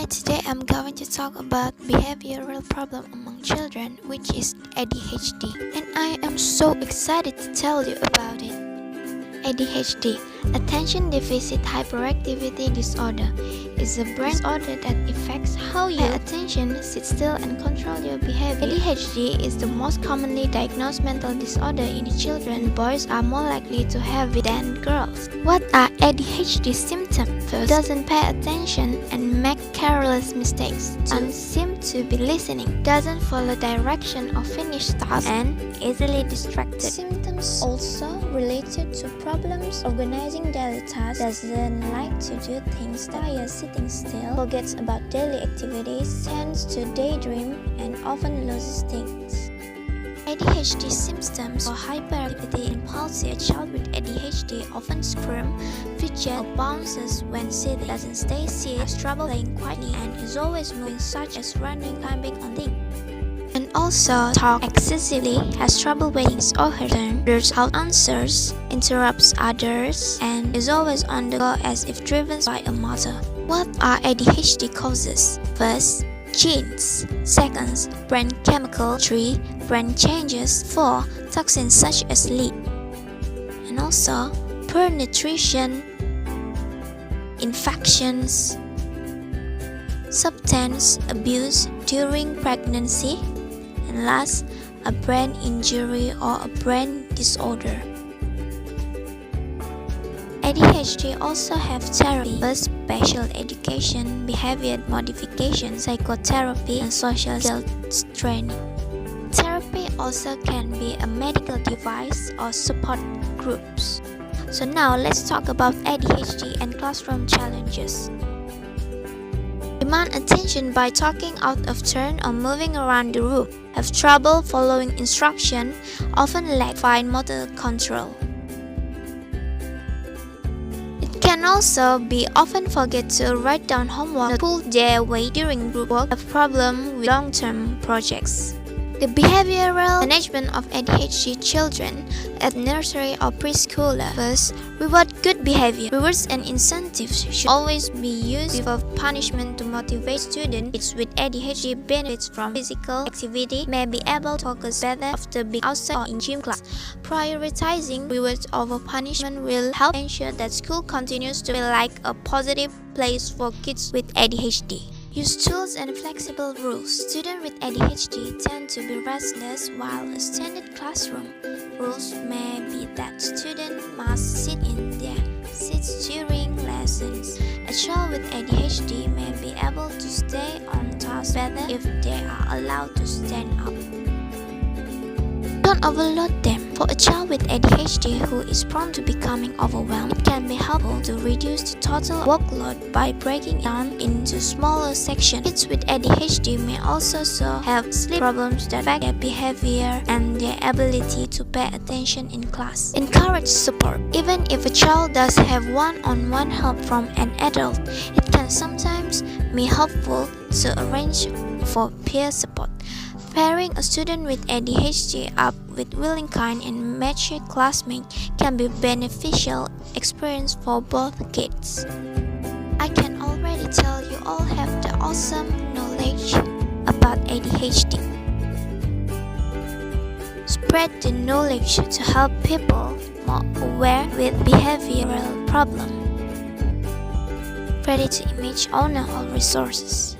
Hi, today I'm going to talk about behavioral problem among children, which is ADHD, and I am so excited to tell you about it. ADHD, Attention Deficit Hyperactivity Disorder, is a brain disorder that affects how you pay attention, sit still, and control your behavior. ADHD is the most commonly diagnosed mental disorder in children. Boys are more likely to have it than girls. What are ADHD symptoms? First, doesn't pay attention and make careless mistakes. 2, seem to be listening, doesn't follow direction or finish tasks, and easily distracted. Symptoms also related to problems organizing daily tasks, doesn't like to do things that require sitting still, forgets about daily activities, tends to daydream, and often loses things. ADHD symptoms or hyperactivity impulse. A child with ADHD often screams, fidgets, or bounces when sitting, doesn't stay seated, has trouble playing quietly, and is always moving, such as running, climbing on things. And also talk excessively, has trouble waiting his or her turn, blurts out answers, interrupts others, and is always on the go as if driven by a motor. What are ADHD causes? First, genes. Second, brain chemical. 3, brain changes. 4, toxins such as lead. And also poor nutrition, infections, substance abuse during pregnancy, and last, a brain injury or a brain disorder. ADHD also have therapy, first special education, behavior modification, psychotherapy, and social skills training. Therapy also can be a medical device or support groups. So now let's talk about ADHD and classroom challenges. Demand attention by talking out of turn or moving around the room, have trouble following instruction, often lack fine motor control. It can also be often forget to write down homework, pull their weight during group work, have problem with long-term projects. The behavioral management of ADHD children at nursery or preschooler. First, reward good behavior. Rewards and incentives should always be used before punishment to motivate students. Kids with ADHD benefits from physical activity, may be able to focus better after being outside or in gym class. Prioritizing rewards over punishment will help ensure that school continues to be like a positive place for kids with ADHD. Use tools and flexible rules. Students with ADHD tend to be restless, while a standard classroom rules may be that students must sit in their seats during lessons. A child with ADHD may be able to stay on task better if they are allowed to stand up. Don't overload them. For a child with ADHD who is prone to becoming overwhelmed, it can be helpful to reduce the total workload by breaking down into smaller sections. Kids with ADHD may also have sleep problems that affect their behavior and their ability to pay attention in class. Encourage support. Even if a child does have one-on-one help from an adult, it can sometimes be helpful to arrange for peer support. Pairing a student with ADHD up with willing, kind, and mature classmates can be a beneficial experience for both kids. I can already tell you all have the awesome knowledge about ADHD. Spread the knowledge to help people more aware with behavioral problems. Ready to image owner all resources.